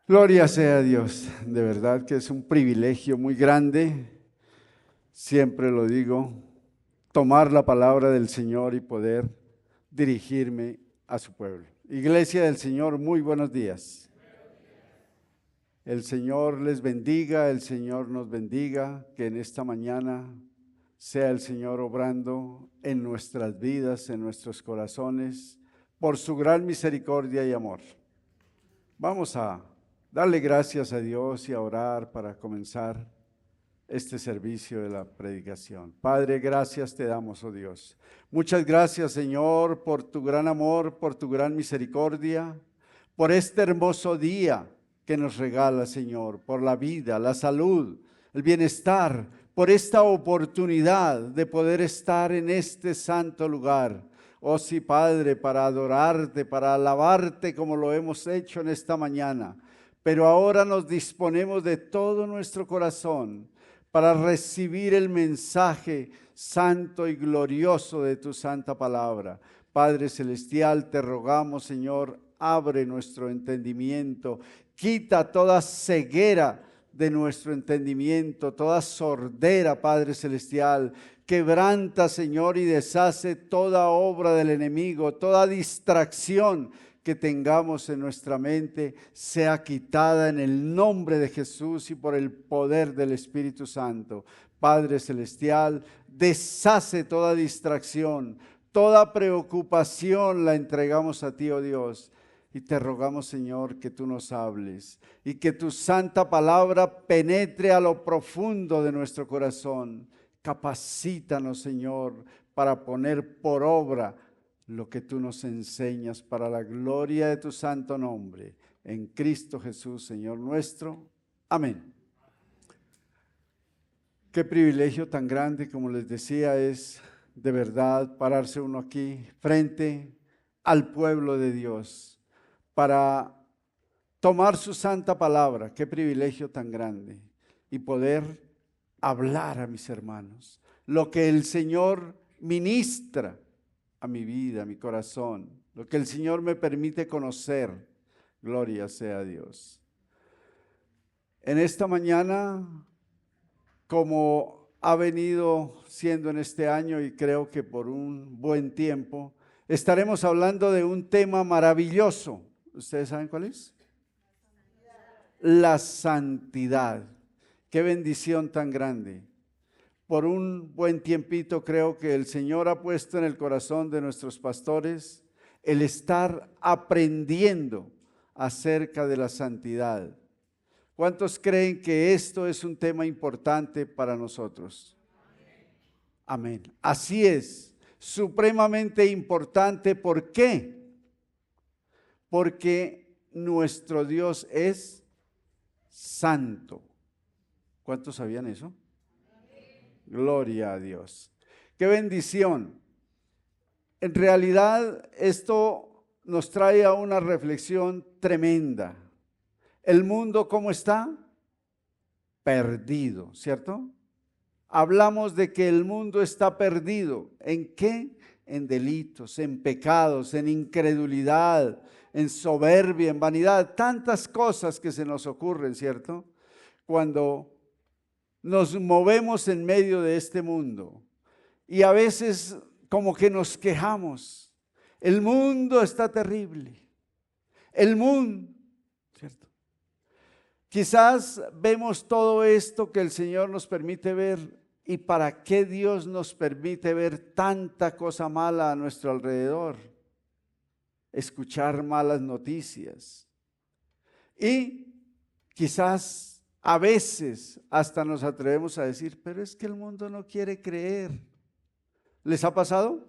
Gloria sea a Dios, de verdad que es un privilegio muy grande, siempre lo digo, tomar la palabra del Señor y poder dirigirme a su pueblo. Iglesia del Señor, muy buenos días. El Señor les bendiga, el Señor nos bendiga, que en esta mañana sea el Señor obrando en nuestras vidas, en nuestros corazones, por su gran misericordia y amor. Vamos a darle gracias a Dios y a orar para comenzar este servicio de la predicación. Padre, gracias te damos, oh Dios. Muchas gracias, Señor, por tu gran amor, por tu gran misericordia, por este hermoso día que nos regala, Señor, por la vida, la salud, el bienestar, por esta oportunidad de poder estar en este santo lugar. Oh sí, Padre, para adorarte, para alabarte como lo hemos hecho en esta mañana. Pero ahora nos disponemos de todo nuestro corazón para recibir el mensaje santo y glorioso de tu santa palabra. Padre celestial, te rogamos, Señor, abre nuestro entendimiento, quita toda ceguera de nuestro entendimiento, toda sordera, Padre celestial. Quebranta, Señor, y deshace toda obra del enemigo, toda distracción que tengamos en nuestra mente sea quitada en el nombre de Jesús y por el poder del Espíritu Santo. Padre celestial, deshace toda distracción, toda preocupación la entregamos a ti, oh Dios. Y te rogamos, Señor, que tú nos hables y que tu santa palabra penetre a lo profundo de nuestro corazón. Capacítanos, Señor, para poner por obra lo que tú nos enseñas para la gloria de tu santo nombre. En Cristo Jesús, Señor nuestro. Amén. Qué privilegio tan grande, como les decía, es de verdad pararse uno aquí frente al pueblo de Dios para tomar su santa palabra. Qué privilegio tan grande y poder hablar a mis hermanos lo que el Señor ministra a mi vida, a mi corazón, lo que el Señor me permite conocer. Gloria sea a Dios. En esta mañana, como ha venido siendo en este año y creo que por un buen tiempo, estaremos hablando de un tema maravilloso. ¿Ustedes saben cuál es? La santidad. Qué bendición tan grande. Por un buen tiempito creo que el Señor ha puesto en el corazón de nuestros pastores el estar aprendiendo acerca de la santidad. ¿Cuántos creen que esto es un tema importante para nosotros? Amén. Así es, supremamente importante. ¿Por qué? Porque nuestro Dios es santo. ¿Cuántos sabían eso? Gloria a Dios. ¡Qué bendición! En realidad esto nos trae a una reflexión tremenda. ¿El mundo cómo está? Perdido, ¿cierto? Hablamos de que el mundo está perdido. ¿En qué? En delitos, en pecados, en incredulidad, en soberbia, en vanidad. Tantas cosas que se nos ocurren, ¿cierto? Cuando nos movemos en medio de este mundo y a veces como que nos quejamos. El mundo está terrible. El mundo, ¿cierto? Quizás vemos todo esto que el Señor nos permite ver y para qué Dios nos permite ver tanta cosa mala a nuestro alrededor, escuchar malas noticias y quizás a veces hasta nos atrevemos a decir, pero es que el mundo no quiere creer. ¿Les ha pasado?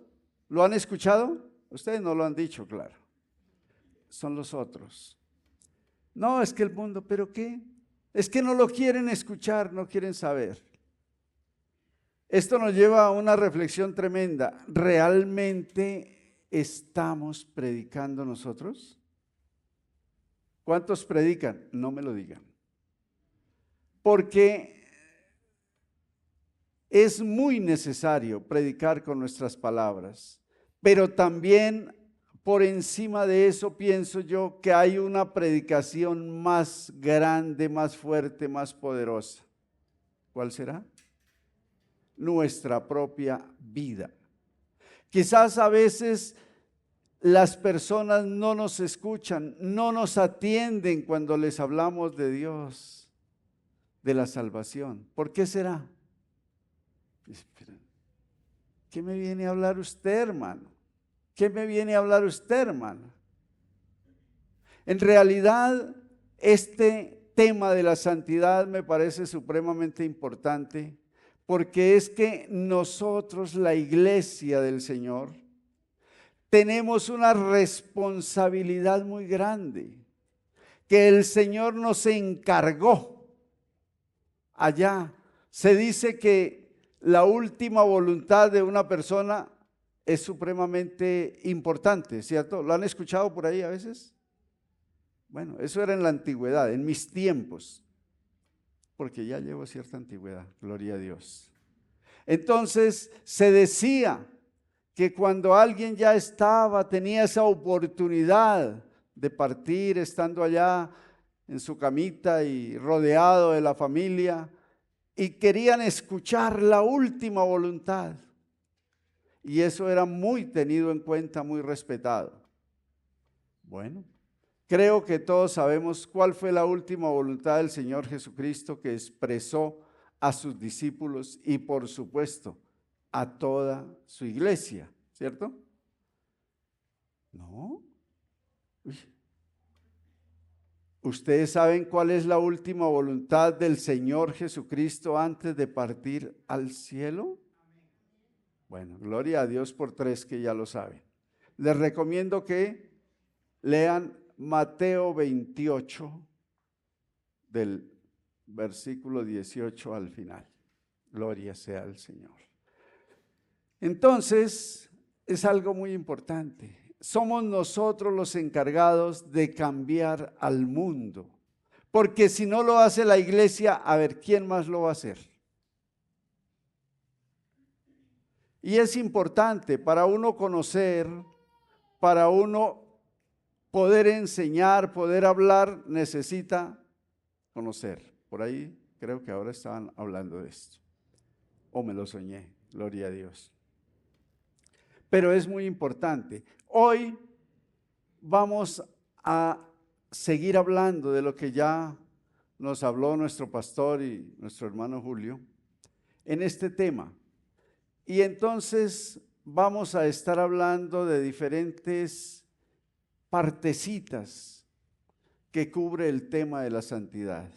¿Lo han escuchado? Ustedes no lo han dicho, claro. Son los otros. No, es que el mundo, ¿pero qué? Es que no lo quieren escuchar, no quieren saber. Esto nos lleva a una reflexión tremenda. ¿Realmente estamos predicando nosotros? ¿Cuántos predican? No me lo digan. Porque es muy necesario predicar con nuestras palabras, pero también por encima de eso pienso yo que hay una predicación más grande, más fuerte, más poderosa. ¿Cuál será? Nuestra propia vida. Quizás a veces las personas no nos escuchan, no nos atienden cuando les hablamos de Dios, de la salvación. ¿Por qué será? ¿Qué me viene a hablar usted, hermano? ¿Qué me viene a hablar usted, hermano? En realidad, este tema de la santidad me parece supremamente importante, porque es que nosotros, la iglesia del Señor, tenemos una responsabilidad muy grande, que el Señor nos encargó allá. Se dice que la última voluntad de una persona es supremamente importante, ¿cierto? ¿Lo han escuchado por ahí a veces? Bueno, eso era en la antigüedad, en mis tiempos, porque ya llevo cierta antigüedad, gloria a Dios. Entonces se decía que cuando alguien ya tenía esa oportunidad de partir, estando allá en su camita y rodeado de la familia, y querían escuchar la última voluntad. Y eso era muy tenido en cuenta, muy respetado. Bueno, creo que todos sabemos cuál fue la última voluntad del Señor Jesucristo que expresó a sus discípulos y por supuesto a toda su iglesia, ¿cierto? ¿No? Uy. ¿Ustedes saben cuál es la última voluntad del Señor Jesucristo antes de partir al cielo? Bueno, gloria a Dios por tres que ya lo saben. Les recomiendo que lean Mateo 28 del versículo 18 al final. Gloria sea al Señor. Entonces, es algo muy importante. Somos nosotros los encargados de cambiar al mundo. Porque si no lo hace la iglesia, a ver, ¿quién más lo va a hacer? Y es importante para uno conocer, para uno poder enseñar, poder hablar, necesita conocer. Por ahí creo que ahora estaban hablando de esto. O me lo soñé, gloria a Dios. Pero es muy importante. Hoy vamos a seguir hablando de lo que ya nos habló nuestro pastor y nuestro hermano Julio en este tema. Y entonces vamos a estar hablando de diferentes partecitas que cubre el tema de la santidad.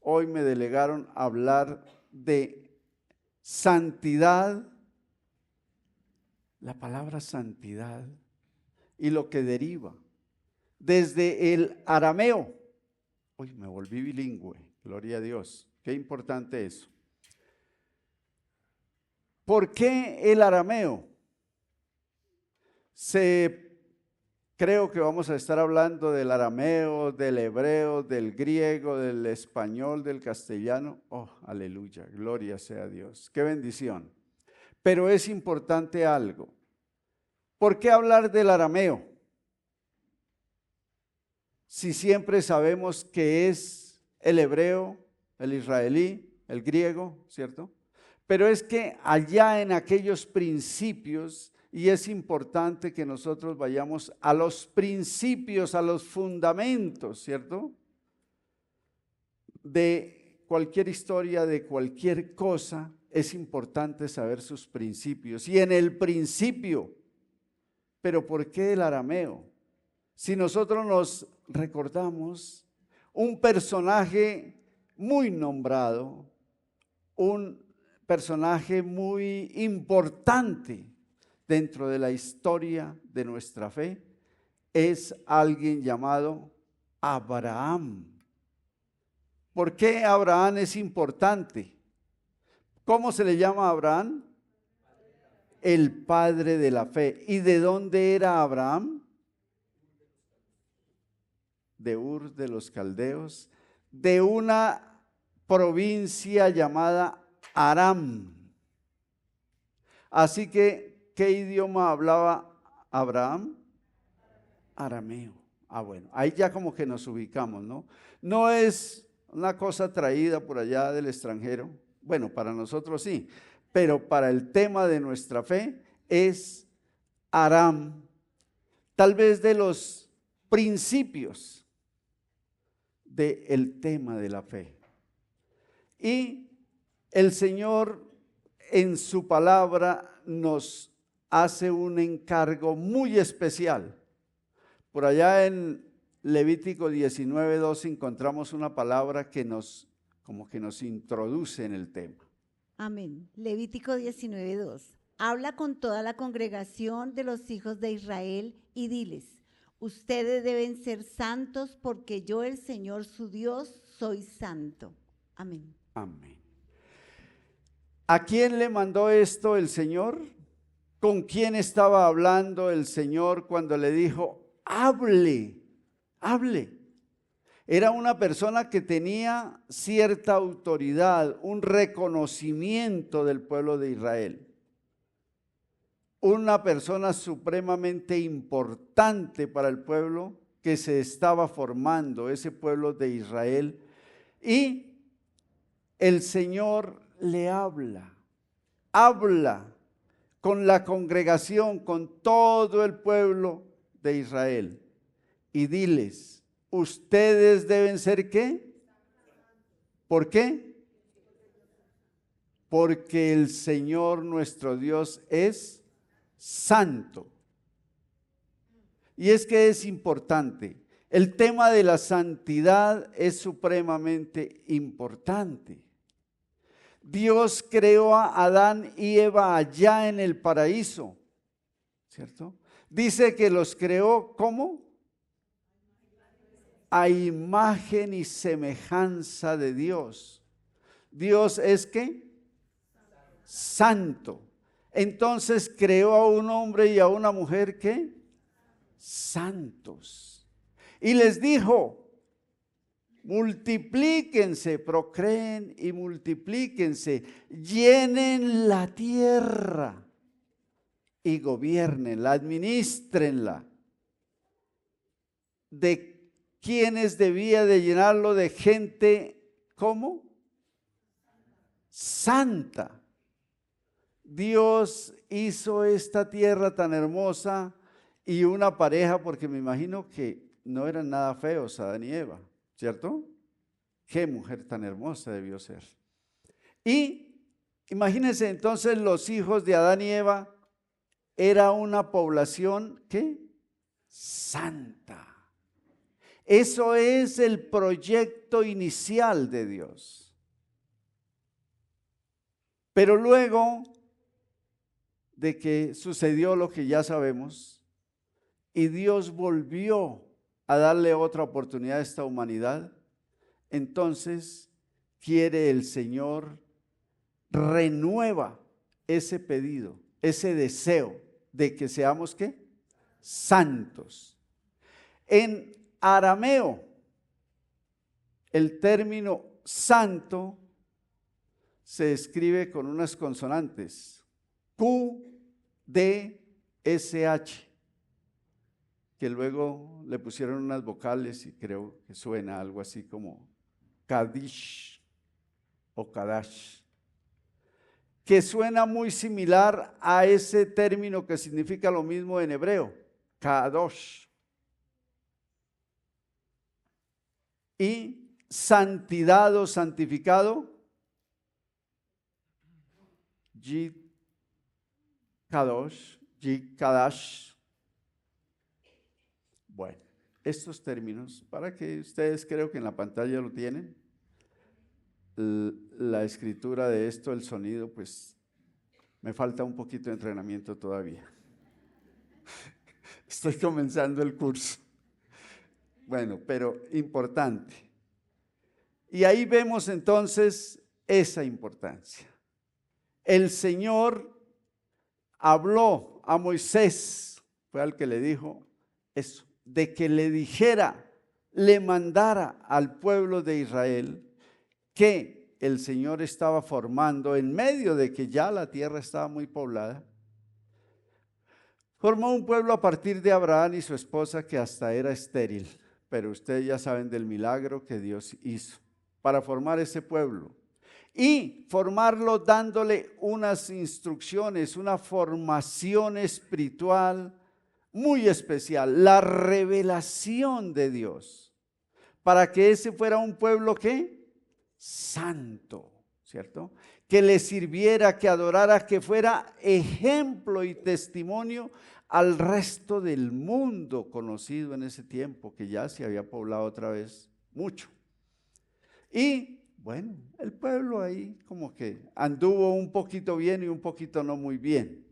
Hoy me delegaron a hablar de santidad, la palabra santidad y lo que deriva desde el arameo. Uy, me volví bilingüe, gloria a Dios, qué importante eso. ¿Por qué el arameo? Creo que vamos a estar hablando del arameo, del hebreo, del griego, del español, del castellano. Oh, aleluya, gloria sea a Dios, qué bendición. Pero es importante algo. ¿Por qué hablar del arameo? Si siempre sabemos que es el hebreo, el israelí, el griego, ¿cierto? Pero es que allá en aquellos principios, y es importante que nosotros vayamos a los principios, a los fundamentos, ¿cierto? De cualquier historia, de cualquier cosa, es importante saber sus principios. Y en el principio, ¿pero por qué el arameo? Si nosotros nos recordamos, un personaje muy nombrado, un personaje muy importante dentro de la historia de nuestra fe, es alguien llamado Abraham. ¿Por qué Abraham es importante? ¿Cómo se le llama a Abraham? El padre de la fe. ¿Y de dónde era Abraham? De Ur de los Caldeos, de una provincia llamada Aram. Así que, ¿qué idioma hablaba Abraham? arameo. Ah, bueno, ahí ya como que nos ubicamos, ¿no? No es una cosa traída por allá del extranjero. Bueno, para nosotros sí, pero para el tema de nuestra fe es Aram, tal vez de los principios del tema de la fe. Y el Señor en su palabra nos hace un encargo muy especial. Por allá en Levítico 19:2 encontramos una palabra que como que nos introduce en el tema. Amén. Levítico 19:2. Habla con toda la congregación de los hijos de Israel y diles: ustedes deben ser santos porque yo, el Señor su Dios, soy santo. Amén. Amén. ¿A quién le mandó esto el Señor? ¿Con quién estaba hablando el Señor cuando le dijo, hable, hable? Era una persona que tenía cierta autoridad, un reconocimiento del pueblo de Israel. Una persona supremamente importante para el pueblo que se estaba formando, ese pueblo de Israel. Y el Señor le habla con la congregación, con todo el pueblo de Israel. Y diles, ustedes deben ser ¿qué? ¿Por qué? Porque el Señor nuestro Dios es santo. Y es que es importante. El tema de la santidad es supremamente importante. Dios creó a Adán y Eva allá en el paraíso, ¿cierto? Dice que los creó ¿cómo? A imagen y semejanza de Dios. Dios es ¿qué? Santo. Entonces creó a un hombre y a una mujer ¿qué? Santos. Y les dijo, multiplíquense, procreen y multiplíquense, llenen la tierra y gobiernenla, administrenla. ¿De quiénes debía de llenarlo? De gente, ¿cómo? Santa. Dios hizo esta tierra tan hermosa y una pareja, porque me imagino que no eran nada feos Adán y Eva, ¿cierto? Qué mujer tan hermosa debió ser. Y imagínense entonces los hijos de Adán y Eva, era una población, ¿qué? Santa. Eso es el proyecto inicial de Dios. Pero luego de que sucedió lo que ya sabemos, y Dios volvió a darle otra oportunidad a esta humanidad, entonces quiere el Señor, renueva ese pedido, ese deseo de que seamos ¿qué? Santos. En arameo, el término santo se escribe con unas consonantes, Q, D, S, H, que luego le pusieron unas vocales y creo que suena algo así como Kadish o Kadash, que suena muy similar a ese término que significa lo mismo en hebreo, Kadosh. Y santidad o santificado, Yid Kadosh, Yid Kadash. Bueno, estos términos, para que ustedes creo que en la pantalla lo tienen, la escritura de esto, el sonido, pues me falta un poquito de entrenamiento todavía. Estoy comenzando el curso. Bueno, pero importante. Y ahí vemos entonces esa importancia. El Señor habló a Moisés, fue al que le dijo eso, de que le dijera, le mandara al pueblo de Israel que el Señor estaba formando en medio de que ya la tierra estaba muy poblada, Formó un pueblo a partir de Abraham y su esposa que hasta era estéril, pero ustedes ya saben del milagro que Dios hizo para formar ese pueblo. Y formarlo dándole unas instrucciones, una formación espiritual muy especial, la revelación de Dios, para que ese fuera un pueblo ¿qué? Santo, ¿cierto? Que le sirviera, que adorara, que fuera ejemplo y testimonio al resto del mundo conocido en ese tiempo, que ya se había poblado otra vez mucho. Y bueno, el pueblo ahí como que anduvo un poquito bien y un poquito no muy bien.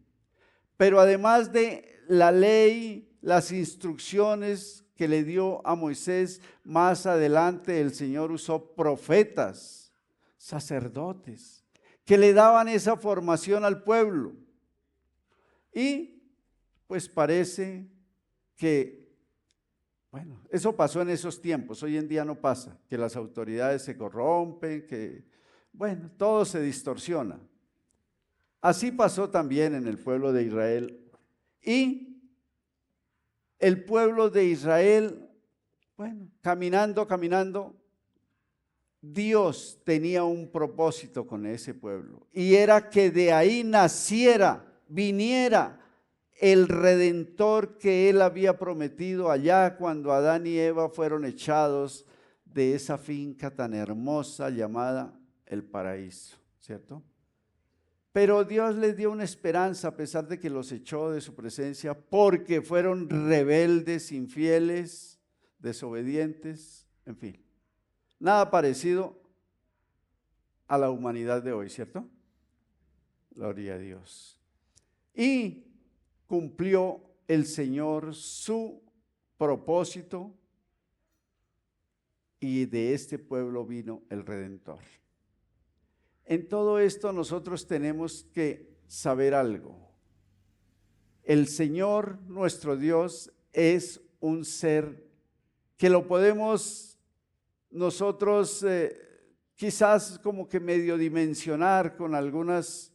Pero además de la ley, las instrucciones que le dio a Moisés, más adelante el Señor usó profetas, sacerdotes, que le daban esa formación al pueblo. Y pues parece que, bueno, eso pasó en esos tiempos, hoy en día no pasa, que las autoridades se corrompen, que, bueno, todo se distorsiona. Así pasó también en el pueblo de Israel. Y el pueblo de Israel, bueno, caminando, Dios tenía un propósito con ese pueblo. Y era que de ahí naciera, viniera el Redentor que Él había prometido allá cuando Adán y Eva fueron echados de esa finca tan hermosa llamada el paraíso, ¿cierto? Pero Dios les dio una esperanza a pesar de que los echó de su presencia porque fueron rebeldes, infieles, desobedientes, en fin. Nada parecido a la humanidad de hoy, ¿cierto? Gloria a Dios. Y cumplió el Señor su propósito y de este pueblo vino el Redentor. En todo esto nosotros tenemos que saber algo. El Señor, nuestro Dios, es un ser que lo podemos nosotros quizás como que medio dimensionar en algunas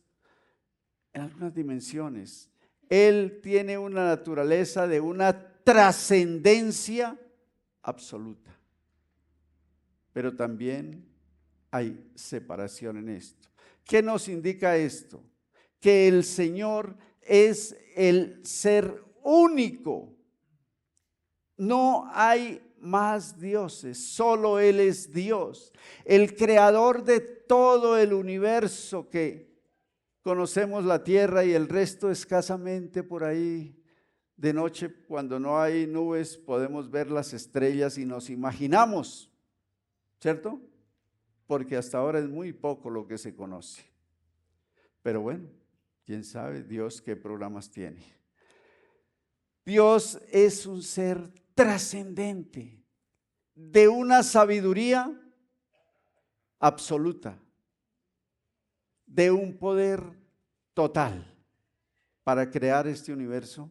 dimensiones. Él tiene una naturaleza de una trascendencia absoluta, pero también hay separación en esto. ¿Qué nos indica esto? Que el Señor es el ser único. No hay más dioses, solo Él es Dios, el creador de todo el universo que conocemos, la tierra y el resto escasamente por ahí. De noche, cuando no hay nubes, podemos ver las estrellas y nos imaginamos, ¿cierto? Porque hasta ahora es muy poco lo que se conoce. Pero bueno, quién sabe Dios qué programas tiene. Dios es un ser trascendente, de una sabiduría absoluta, de un poder total para crear este universo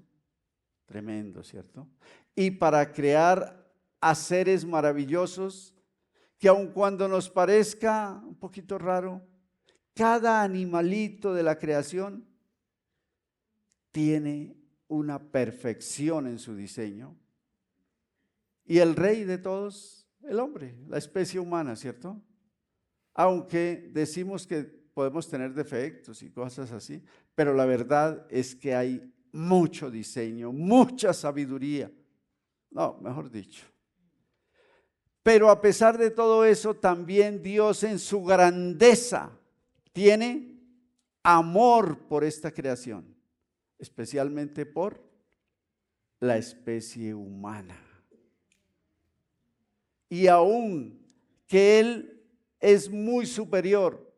tremendo, ¿cierto? Y para crear a seres maravillosos que aun cuando nos parezca un poquito raro, cada animalito de la creación tiene una perfección en su diseño. Y el rey de todos, el hombre, la especie humana, ¿cierto? Aunque decimos que podemos tener defectos y cosas así, pero la verdad es que hay mucho diseño, mucha sabiduría. No, mejor dicho. Pero a pesar de todo eso, también Dios en su grandeza tiene amor por esta creación, especialmente por la especie humana. Y aún que Él es muy superior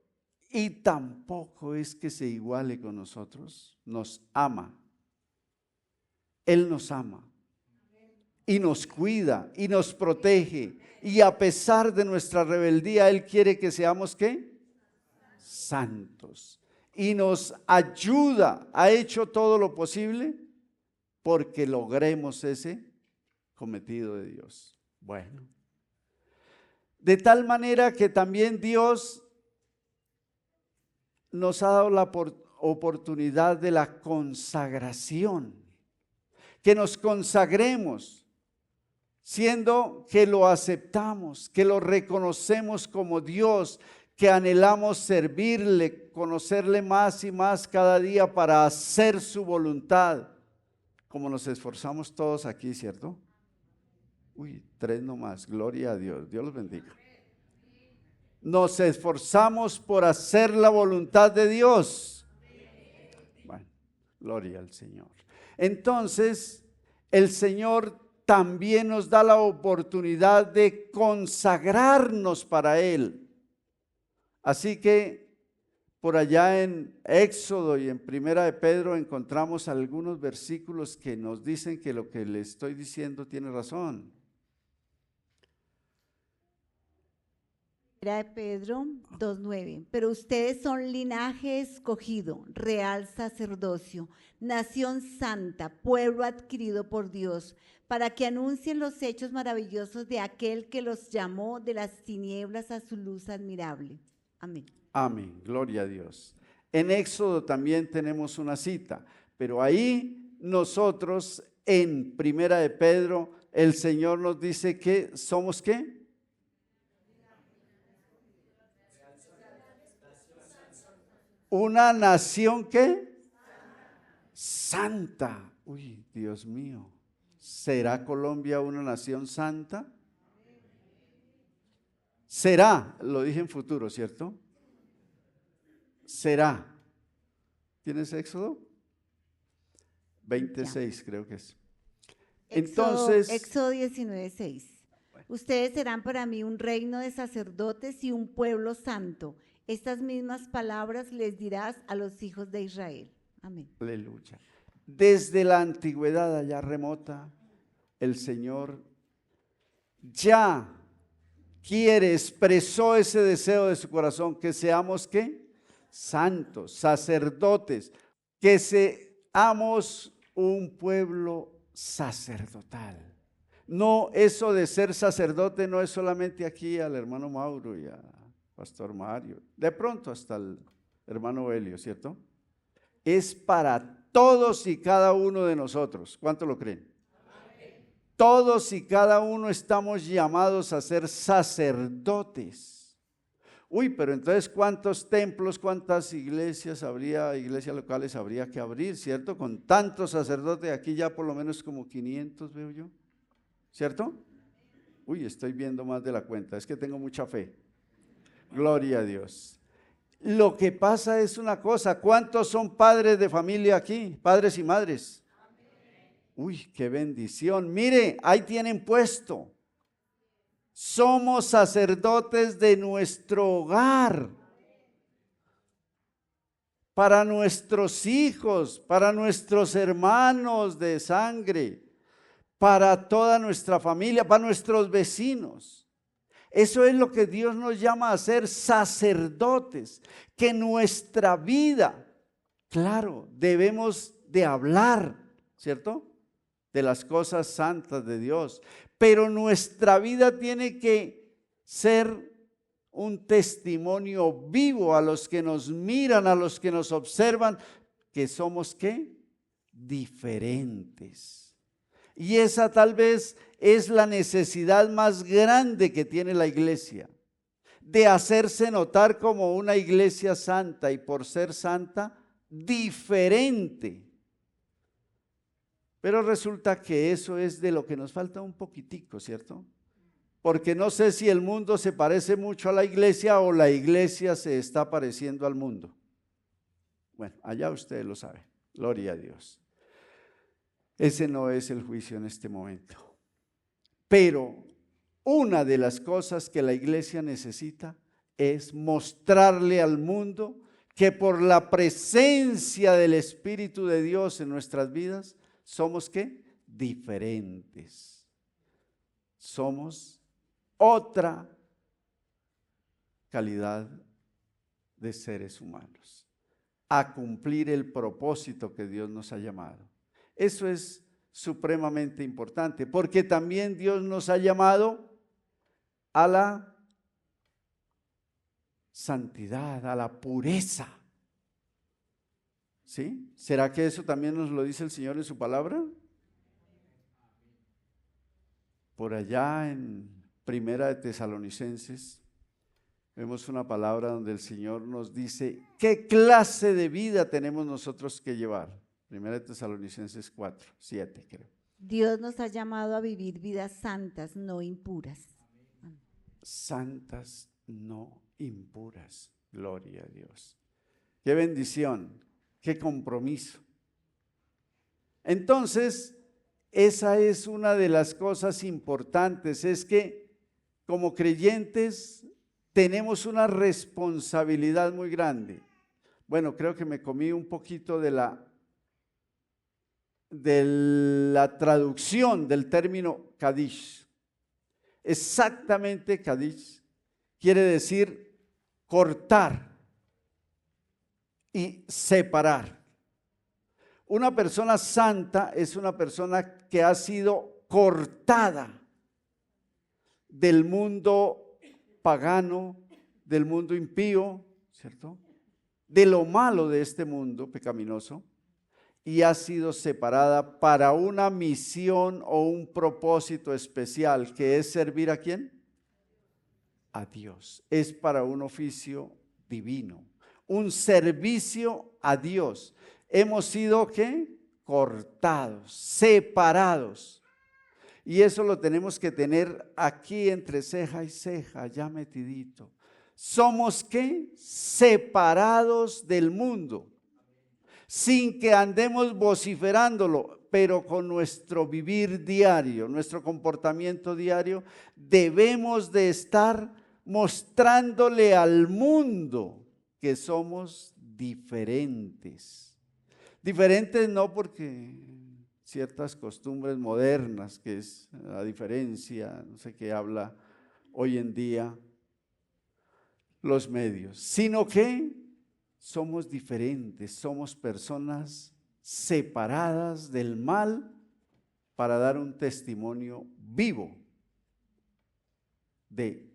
y tampoco es que se iguale con nosotros, nos ama. Él nos ama y nos cuida y nos protege. Y a pesar de nuestra rebeldía, Él quiere que seamos ¿qué? Santos. Y nos ayuda, ha hecho todo lo posible porque logremos ese cometido de Dios. Bueno, de tal manera que también Dios nos ha dado la oportunidad de la consagración. que nos consagremos, siendo que lo aceptamos, que lo reconocemos como Dios, que anhelamos servirle, conocerle más y más cada día para hacer su voluntad, como nos esforzamos todos aquí, ¿cierto? Uy, 3 nomás, gloria a Dios, Dios los bendiga. Nos esforzamos por hacer la voluntad de Dios. Bueno, gloria al Señor. Entonces, el Señor también nos da la oportunidad de consagrarnos para Él. Así que por allá en Éxodo y en Primera de Pedro encontramos algunos versículos que nos dicen que lo que le estoy diciendo tiene razón. Primera de Pedro 2:9. Pero ustedes son linaje escogido, real sacerdocio, nación santa, pueblo adquirido por Dios, para que anuncien los hechos maravillosos de aquel que los llamó de las tinieblas a su luz admirable. Amén. Amén, gloria a Dios. En Éxodo también tenemos una cita, pero ahí nosotros en Primera de Pedro, el Señor nos dice que somos ¿qué? Una nación ¿qué? Santa. Uy, Dios mío. ¿Será Colombia una nación santa? Será, lo dije en futuro, ¿cierto? Será. ¿Tienes Éxodo? 26 creo que es. Entonces, Éxodo 19:6. Ustedes serán para mí un reino de sacerdotes y un pueblo santo. Estas mismas palabras les dirás a los hijos de Israel. Amén. Aleluya. Desde la antigüedad allá remota, el Señor ya expresó ese deseo de su corazón, que seamos ¿qué? Santos, sacerdotes, que seamos un pueblo sacerdotal. No, eso de ser sacerdote no es solamente aquí al hermano Mauro y a Pastor Mario, de pronto hasta el hermano Helio, ¿cierto? Es para todos y cada uno de nosotros. ¿Cuánto lo creen? Amén. Todos y cada uno estamos llamados a ser sacerdotes. Uy, pero entonces ¿cuántos templos, cuántas iglesias locales habría que abrir, ¿cierto? Con tantos sacerdotes, aquí ya por lo menos como 500 veo yo, ¿cierto? Uy, estoy viendo más de la cuenta, es que tengo mucha fe. Gloria a Dios. Lo que pasa es una cosa, ¿cuántos son padres de familia aquí? Padres y madres. Uy, qué bendición. Mire, ahí tienen puesto. Somos sacerdotes de nuestro hogar. Para nuestros hijos, para nuestros hermanos de sangre, para toda nuestra familia, para nuestros vecinos. Eso es lo que Dios nos llama a ser sacerdotes, que nuestra vida, claro, debemos de hablar, ¿cierto? De las cosas santas de Dios, pero nuestra vida tiene que ser un testimonio vivo a los que nos miran, a los que nos observan, que somos ¿qué? Diferentes. Y esa tal vez es la necesidad más grande que tiene la iglesia, de hacerse notar como una iglesia santa y por ser santa, diferente. Pero resulta que eso es de lo que nos falta un poquitico, ¿cierto? Porque no sé si el mundo se parece mucho a la iglesia o la iglesia se está pareciendo al mundo. Bueno, allá ustedes lo saben, gloria a Dios. Ese no es el juicio en este momento. Pero una de las cosas que la iglesia necesita es mostrarle al mundo que por la presencia del Espíritu de Dios en nuestras vidas, somos ¿qué? Diferentes. Somos otra calidad de seres humanos, a cumplir el propósito que Dios nos ha llamado. Eso es supremamente importante, porque también Dios nos ha llamado a la santidad, a la pureza. ¿Sí? ¿Será que eso también nos lo dice el Señor en su palabra? por allá en Primera de Tesalonicenses, vemos una palabra donde el Señor nos dice qué clase de vida tenemos nosotros que llevar. Primera de Tesalonicenses 4, 7 creo. Dios nos ha llamado a vivir vidas santas, no impuras. Santas, no impuras. Gloria a Dios. Qué bendición, qué compromiso. Entonces, esa es una de las cosas importantes, es que como creyentes tenemos una responsabilidad muy grande. Bueno, creo que me comí un poquito de la traducción del término Kadish. Exactamente Kadish quiere decir cortar y separar. Una persona santa es una persona que ha sido cortada del mundo pagano, del mundo impío, ¿cierto? De lo malo de este mundo pecaminoso, y ha sido separada para una misión o un propósito especial, que es servir ¿a quién? A Dios. Es para un oficio divino, un servicio a Dios. Hemos sido ¿qué? Cortados, separados. Y eso lo tenemos que tener aquí entre ceja y ceja, ya metidito. Somos ¿qué? Separados del mundo, sin que andemos vociferándolo, pero con nuestro vivir diario, nuestro comportamiento diario, debemos de estar mostrándole al mundo que somos diferentes. Diferentes no porque ciertas costumbres modernas, que es la diferencia, no sé qué habla hoy en día los medios, sino que somos diferentes, somos personas separadas del mal para dar un testimonio vivo de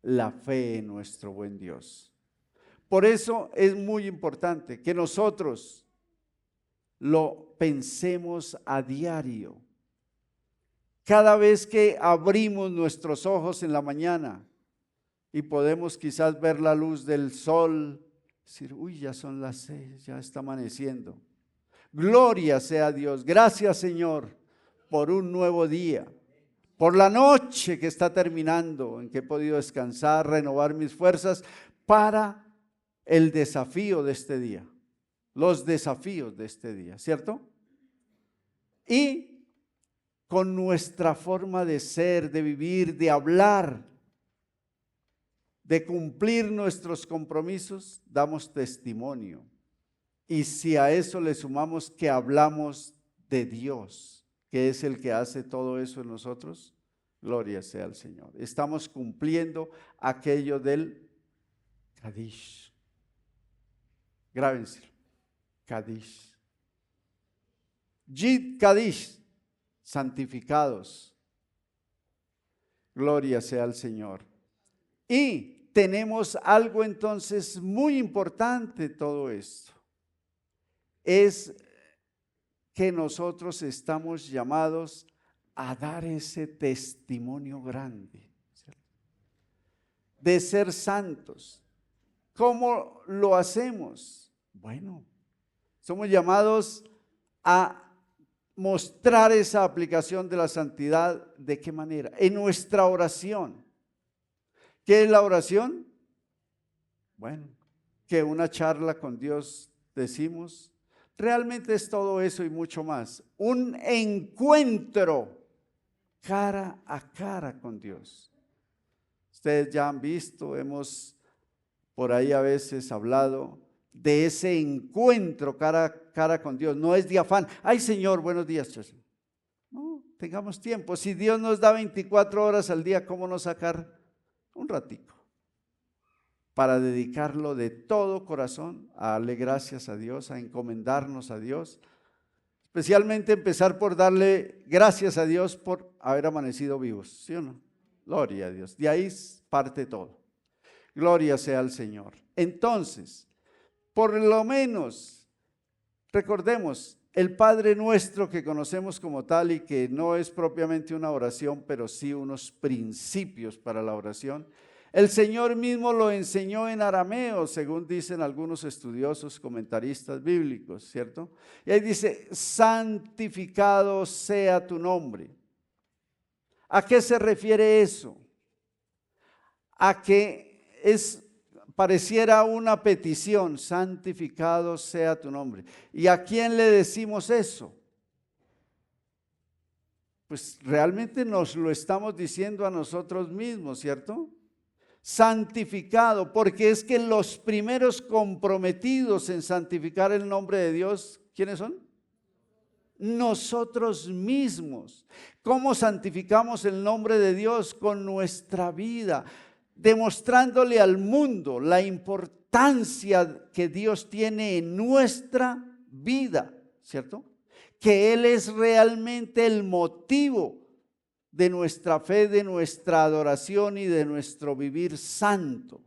la fe en nuestro buen Dios. Por eso es muy importante que nosotros lo pensemos a diario. Cada vez que abrimos nuestros ojos en la mañana y podemos quizás ver la luz del sol, decir, uy, ya son las 6, ya está amaneciendo. Gloria sea a Dios. Gracias, Señor, por un nuevo día, por la noche que está terminando, en que he podido descansar, renovar mis fuerzas para el desafío de este día, los desafíos de este día, ¿cierto? Y con nuestra forma de ser, de vivir, de hablar, de cumplir nuestros compromisos, damos testimonio. Y si a eso le sumamos que hablamos de Dios, que es el que hace todo eso en nosotros, gloria sea al Señor. Estamos cumpliendo aquello del Kadish. Grábenselo. Kadish. Yid Kadish, santificados. Gloria sea al Señor. Y tenemos algo entonces muy importante en todo esto. Es que nosotros estamos llamados a dar ese testimonio grande, ¿cierto? De ser santos. ¿Cómo lo hacemos? Bueno, somos llamados a mostrar esa aplicación de la santidad. ¿De qué manera? En nuestra oración. ¿Qué es la oración? Bueno, que una charla con Dios decimos. Realmente es todo eso y mucho más. Un encuentro cara a cara con Dios. Ustedes ya han visto, hemos por ahí a veces hablado de ese encuentro cara a cara con Dios. No es de afán. Ay, Señor, buenos días. No, tengamos tiempo. Si Dios nos da 24 horas al día, ¿cómo no sacar un ratico para dedicarlo de todo corazón a darle gracias a Dios, a encomendarnos a Dios? Especialmente empezar por darle gracias a Dios por haber amanecido vivos, ¿sí o no? Gloria a Dios. De ahí parte todo. Gloria sea al Señor. Entonces, por lo menos, recordemos, el Padre Nuestro que conocemos como tal y que no es propiamente una oración, pero sí unos principios para la oración, el Señor mismo lo enseñó en arameo, según dicen algunos estudiosos, comentaristas bíblicos, ¿cierto? Y ahí dice, santificado sea tu nombre. ¿A qué se refiere eso? A que pareciera una petición, santificado sea tu nombre. ¿Y a quién le decimos eso? Pues realmente nos lo estamos diciendo a nosotros mismos, ¿cierto? Santificado, porque es que los primeros comprometidos en santificar el nombre de Dios, ¿quiénes son? Nosotros mismos. ¿Cómo santificamos el nombre de Dios? Con nuestra vida, demostrándole al mundo la importancia que Dios tiene en nuestra vida, ¿cierto? Que Él es realmente el motivo de nuestra fe, de nuestra adoración y de nuestro vivir santo.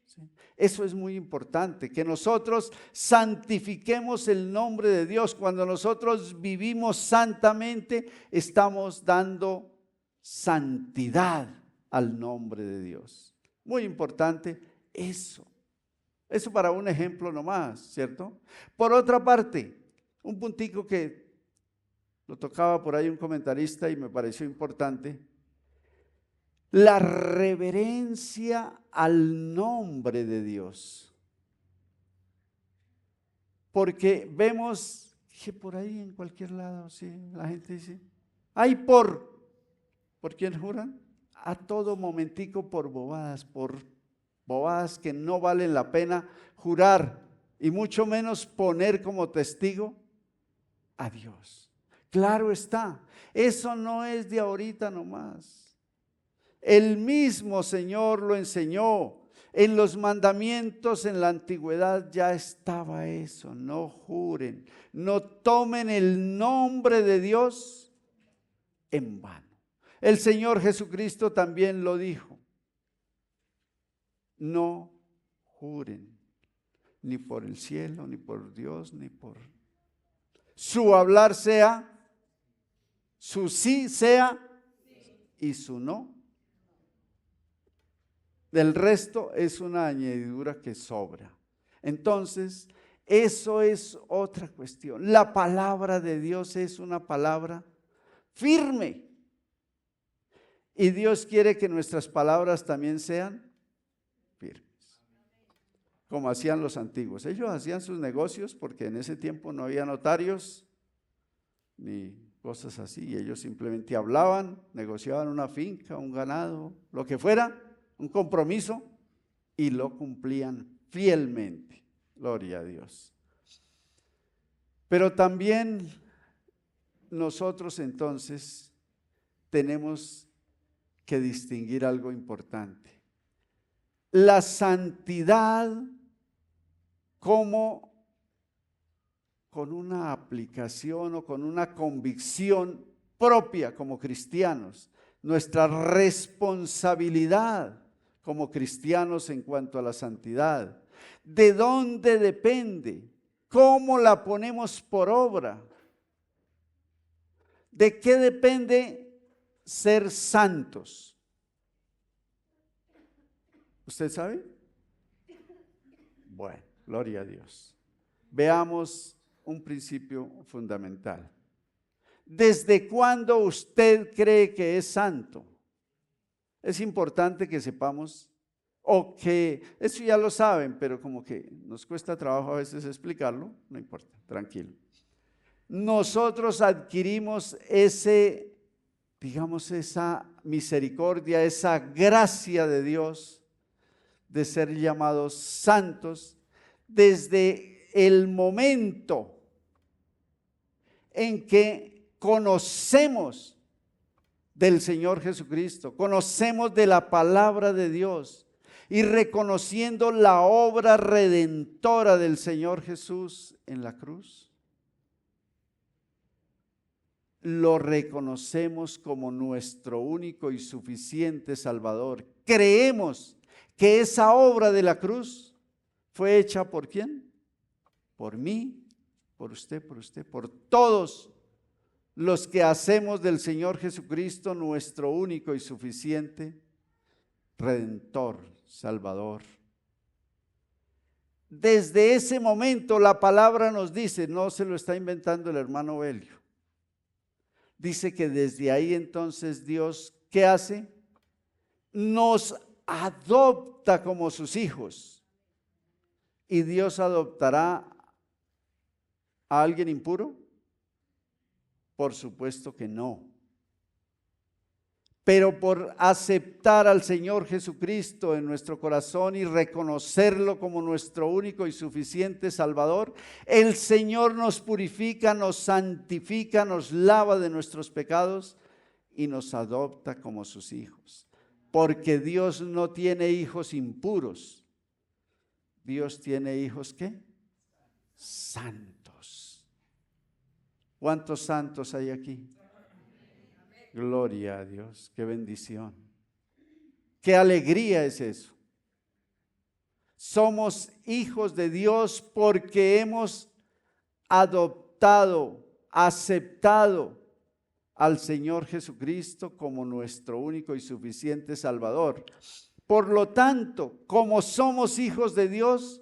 ¿Sí? Eso es muy importante, que nosotros santifiquemos el nombre de Dios. Cuando nosotros vivimos santamente, estamos dando santidad al nombre de Dios. Muy importante eso. Eso para un ejemplo nomás, ¿cierto? Por otra parte, un puntico que lo tocaba por ahí un comentarista y me pareció importante, la reverencia al nombre de Dios. Porque vemos que por ahí en cualquier lado, sí, la gente dice, ay, ¿por quién juran? A todo momentico por bobadas que no valen la pena jurar y mucho menos poner como testigo a Dios. Claro está, eso no es de ahorita nomás. El mismo Señor lo enseñó. En los mandamientos en la antigüedad ya estaba eso. No juren, no tomen el nombre de Dios en vano. El Señor Jesucristo también lo dijo. No juren, ni por el cielo, ni por Dios, ni por su hablar sea, su sí sea y su no. Del resto es una añadidura que sobra. Entonces, eso es otra cuestión. La palabra de Dios es una palabra firme. Y Dios quiere que nuestras palabras también sean firmes. Como hacían los antiguos. Ellos hacían sus negocios porque en ese tiempo no había notarios ni cosas así. Y ellos simplemente hablaban, negociaban una finca, un ganado, lo que fuera, un compromiso, y lo cumplían fielmente. Gloria a Dios. Pero también nosotros entonces tenemos que distinguir algo importante. La santidad como con una aplicación o con una convicción propia como cristianos. Nuestra responsabilidad como cristianos en cuanto a la santidad. ¿De dónde depende? ¿Cómo la ponemos por obra? ¿De qué depende ser santos? ¿Usted sabe? Bueno, gloria a Dios. Veamos un principio fundamental. ¿Desde cuándo usted cree que es santo? Es importante que sepamos, o que eso ya lo saben, pero como que nos cuesta trabajo a veces explicarlo, no importa, tranquilo. Nosotros adquirimos esa misericordia, esa gracia de Dios de ser llamados santos desde el momento en que conocemos del Señor Jesucristo, conocemos de la palabra de Dios y reconociendo la obra redentora del Señor Jesús en la cruz, lo reconocemos como nuestro único y suficiente Salvador. Creemos que esa obra de la cruz fue hecha ¿por quién? Por mí por usted, por todos los que hacemos del Señor Jesucristo nuestro único y suficiente Redentor, Salvador. Desde ese momento la palabra nos dice, no se lo está inventando el hermano Belio, dice que desde ahí entonces Dios, ¿qué hace? Nos adopta como sus hijos. ¿Y Dios adoptará a alguien impuro? Por supuesto que no. Pero por aceptar al Señor Jesucristo en nuestro corazón y reconocerlo como nuestro único y suficiente Salvador, el Señor nos purifica, nos santifica, nos lava de nuestros pecados y nos adopta como sus hijos. Porque Dios no tiene hijos impuros. Dios tiene hijos, ¿qué? Santos. ¿Cuántos santos hay aquí? Gloria a Dios, qué bendición. Qué alegría es eso. Somos hijos de Dios porque hemos adoptado, aceptado al Señor Jesucristo como nuestro único y suficiente Salvador. Por lo tanto, como somos hijos de Dios,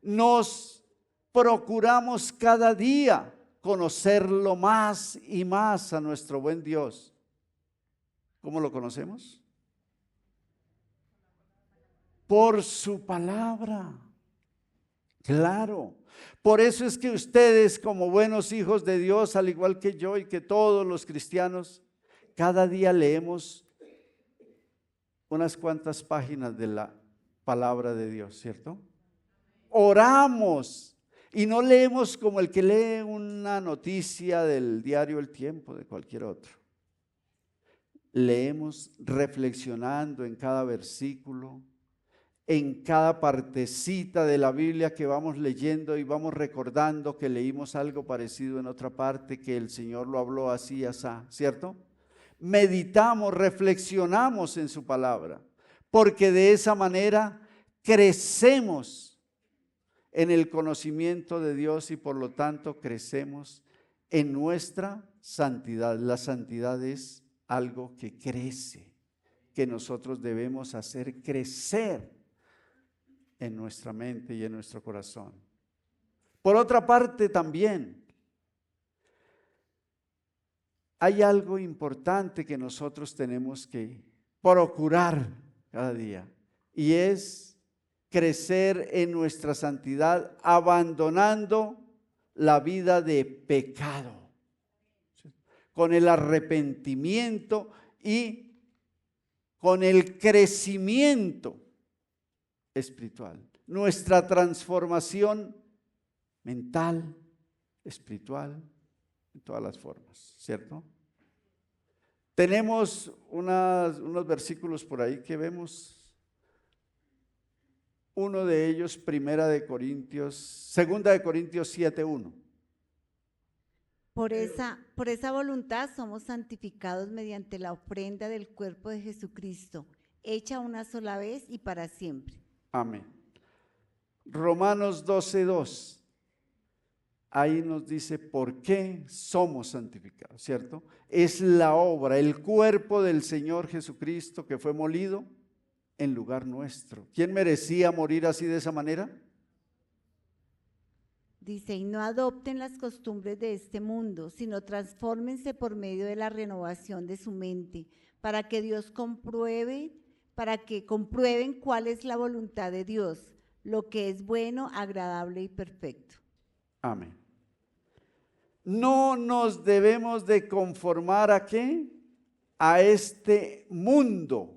nos procuramos cada día conocerlo más y más a nuestro buen Dios. ¿Cómo lo conocemos? Por su palabra. Claro. Por eso es que ustedes, como buenos hijos de Dios, al igual que yo y que todos los cristianos, cada día leemos unas cuantas páginas de la palabra de Dios, ¿cierto? Oramos y no leemos como el que lee una noticia del diario El Tiempo, de cualquier otro. Leemos reflexionando en cada versículo, en cada partecita de la Biblia que vamos leyendo y vamos recordando que leímos algo parecido en otra parte, que el Señor lo habló así, así, ¿cierto? Meditamos, reflexionamos en su palabra, porque de esa manera crecemos en el conocimiento de Dios y por lo tanto crecemos en nuestra santidad. La santidad es algo que crece, que nosotros debemos hacer crecer en nuestra mente y en nuestro corazón. Por otra parte también, hay algo importante que nosotros tenemos que procurar cada día, y es crecer en nuestra santidad abandonando la vida de pecado, con el arrepentimiento y con el crecimiento espiritual. Nuestra transformación mental, espiritual, en todas las formas, ¿cierto? Tenemos unos versículos por ahí que vemos. Uno de ellos, Segunda de Corintios 7:1. Por esa voluntad somos santificados mediante la ofrenda del cuerpo de Jesucristo, hecha una sola vez y para siempre. Amén. Romanos 12:2. Ahí nos dice por qué somos santificados, ¿cierto? Es la obra, el cuerpo del Señor Jesucristo que fue molido en lugar nuestro. ¿Quién merecía morir así de esa manera? Dice, y no adopten las costumbres de este mundo, sino transfórmense por medio de la renovación de su mente, para que comprueben cuál es la voluntad de Dios, lo que es bueno, agradable y perfecto. Amén. No nos debemos de conformar ¿a qué? A este mundo.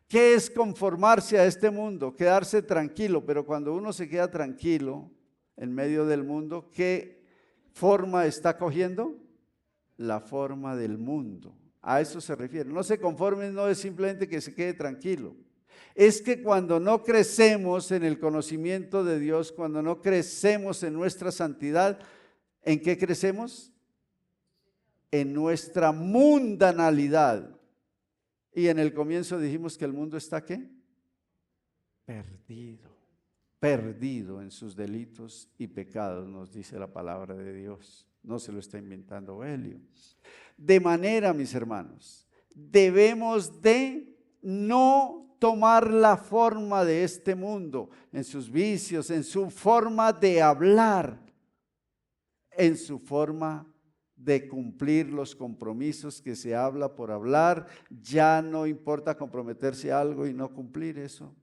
¿Qué es conformarse a este mundo? Quedarse tranquilo, pero cuando uno se queda tranquilo en medio del mundo, ¿qué forma está cogiendo? La forma del mundo. A eso se refiere. No se conformen, no es simplemente que se quede tranquilo. Es que cuando no crecemos en el conocimiento de Dios, cuando no crecemos en nuestra santidad, ¿en qué crecemos? En nuestra mundanalidad. Y en el comienzo dijimos que el mundo está ¿qué? Perdido. perdido en sus delitos y pecados, nos dice la palabra de Dios. No se lo está inventando Helio. De manera, mis hermanos, debemos de no tomar la forma de este mundo, en sus vicios, en su forma de hablar, en su forma de cumplir los compromisos que se habla por hablar. Ya no importa comprometerse a algo y no cumplir eso.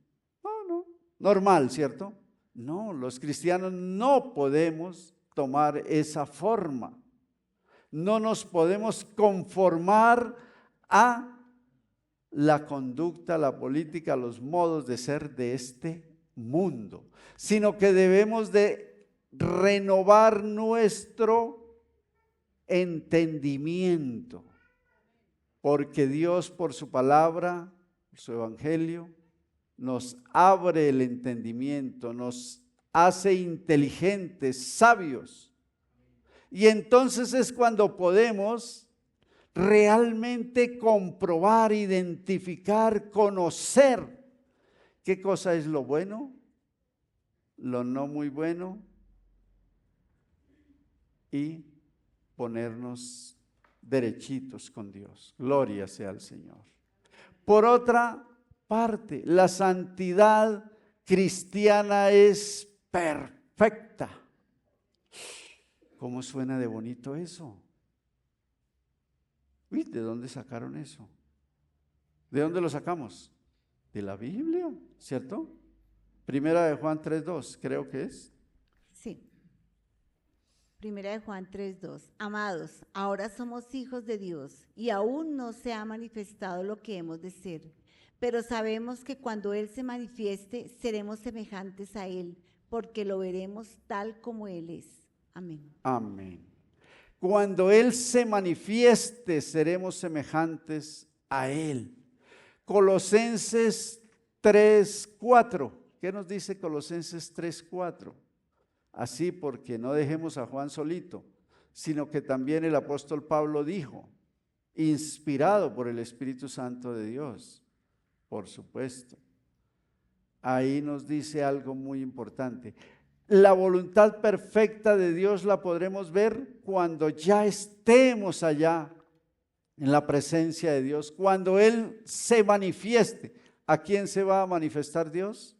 No, normal, ¿cierto? No, los cristianos no podemos tomar esa forma. No nos podemos conformar a la conducta, la política, los modos de ser de este mundo, sino que debemos de renovar nuestro entendimiento, porque Dios por su palabra, su evangelio, nos abre el entendimiento, nos hace inteligentes, sabios. Y entonces es cuando podemos realmente comprobar, identificar, conocer qué cosa es lo bueno, lo no muy bueno, y ponernos derechitos con Dios. Gloria sea al Señor. Por otra parte, la santidad cristiana es perfecta. ¿Cómo suena de bonito eso? Uy, ¿de dónde sacaron eso? ¿De dónde lo sacamos? De la Biblia, ¿cierto? Primera de Juan 3:2, creo que es. Sí. Primera de Juan 3:2. Amados, ahora somos hijos de Dios y aún no se ha manifestado lo que hemos de ser, pero sabemos que cuando Él se manifieste seremos semejantes a Él, porque lo veremos tal como Él es. Amén. Amén. Cuando Él se manifieste, seremos semejantes a Él. Colosenses 3:4. ¿Qué nos dice Colosenses 3:4? Así, porque no dejemos a Juan solito, sino que también el apóstol Pablo dijo, inspirado por el Espíritu Santo de Dios, por supuesto. Ahí nos dice algo muy importante. La voluntad perfecta de Dios la podremos ver cuando ya estemos allá en la presencia de Dios, cuando Él se manifieste. ¿A quién se va a manifestar Dios?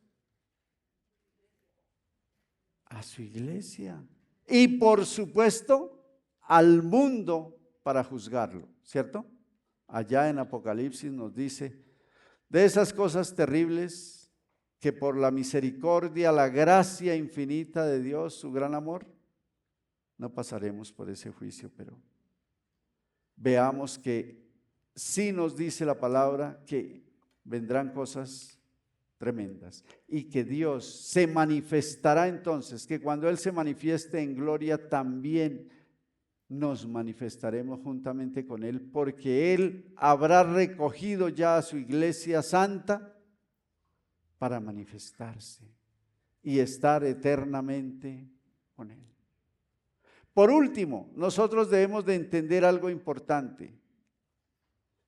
A su iglesia. Y por supuesto, al mundo para juzgarlo, ¿cierto? Allá en Apocalipsis nos dice de esas cosas terribles que por la misericordia, la gracia infinita de Dios, su gran amor, no pasaremos por ese juicio, pero veamos que sí nos dice la palabra que vendrán cosas tremendas y que Dios se manifestará entonces, que cuando Él se manifieste en gloria también nos manifestaremos juntamente con Él, porque Él habrá recogido ya a su iglesia santa para manifestarse y estar eternamente con Él. Por último, nosotros debemos de entender algo importante.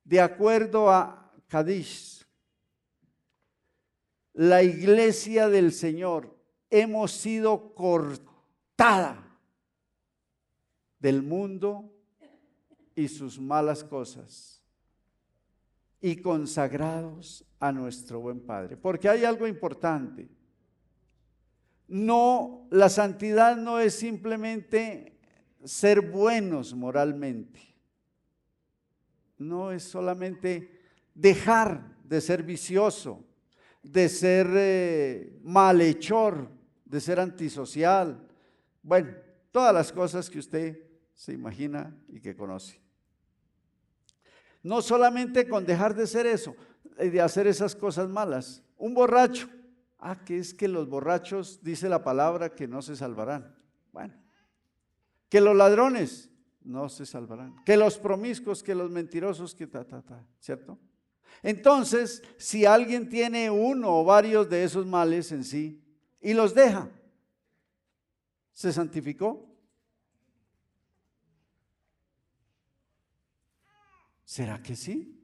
De acuerdo a Cádiz, la iglesia del Señor hemos sido cortada del mundo y sus malas cosas y consagrados a nuestro buen Padre. Porque hay algo importante. No, la santidad no es simplemente ser buenos moralmente. No es solamente dejar de ser vicioso, de ser malhechor, de ser antisocial. Bueno, todas las cosas que usted se imagina y que conoce. No solamente con dejar de ser eso, de hacer esas cosas malas. Un borracho, que es que los borrachos, dice la palabra, que no se salvarán. Bueno, que los ladrones no se salvarán, que los promiscuos, que los mentirosos, que ¿cierto? Entonces, si alguien tiene uno o varios de esos males en sí y los deja, ¿se santificó? ¿Será que sí?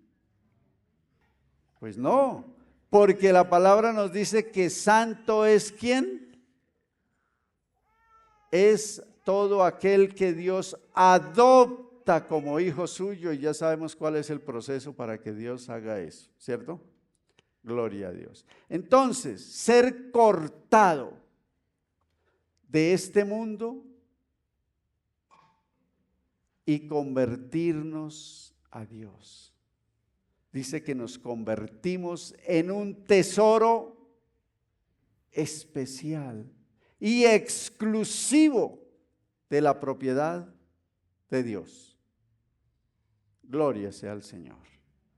Pues no, Porque la palabra nos dice que santo es ¿quién? Es todo aquel que Dios adopta como hijo suyo, y ya sabemos cuál es el proceso para que Dios haga eso, ¿cierto? Gloria a Dios. Entonces, ser cortado de este mundo y convertirnos a Dios. Dice que nos convertimos en un tesoro especial y exclusivo de la propiedad de Dios. Gloria sea al Señor.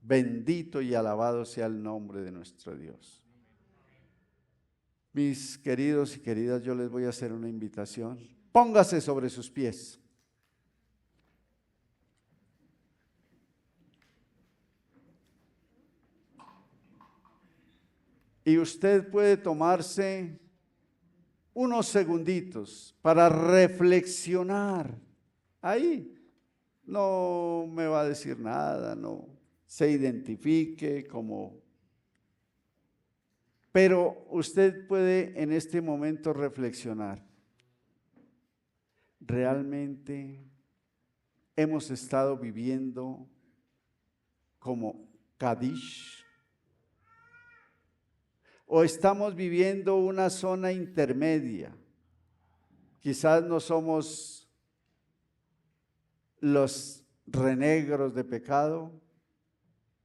Bendito y alabado sea el nombre de nuestro Dios. Mis queridos y queridas, yo les voy a hacer una invitación. Póngase sobre sus pies. Y usted puede tomarse unos segunditos para reflexionar. Ahí no me va a decir nada, no se identifique como... Pero usted puede en este momento reflexionar. ¿Realmente hemos estado viviendo como Kadesh? ¿O estamos viviendo una zona intermedia? Quizás no somos los renegros de pecado,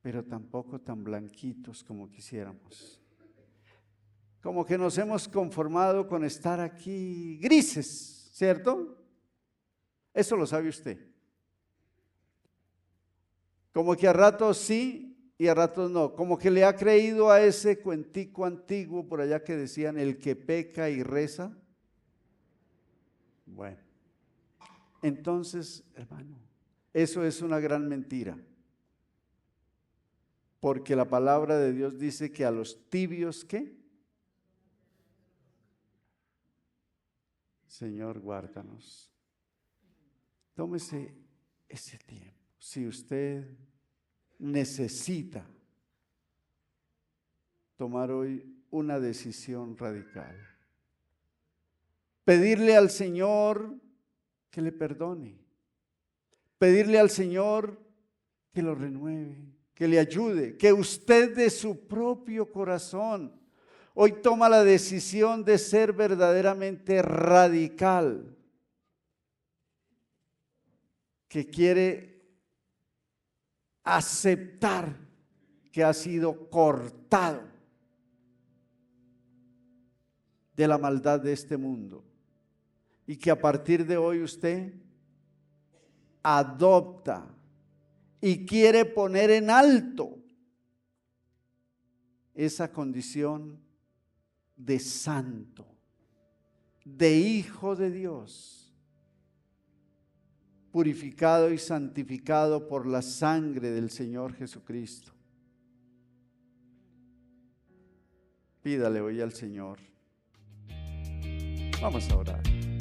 pero tampoco tan blanquitos como quisiéramos. Como que nos hemos conformado con estar aquí grises, ¿cierto? Eso lo sabe usted. Como que a ratos sí y a ratos no. Como que le ha creído a ese cuentico antiguo por allá que decían el que peca y reza. Bueno, entonces, hermano, eso es una gran mentira. Porque la palabra de Dios dice que a los tibios, ¿qué? Señor, guárdanos. Tómese ese tiempo. Si usted necesita tomar hoy una decisión radical, pedirle al Señor que le perdone, pedirle al Señor que lo renueve, que le ayude, que usted de su propio corazón hoy toma la decisión de ser verdaderamente radical, que quiere aceptar que ha sido cortado de la maldad de este mundo y que a partir de hoy usted adopta y quiere poner en alto esa condición de santo, de hijo de Dios, purificado y santificado por la sangre del Señor Jesucristo. Pídale hoy al Señor. Vamos a orar.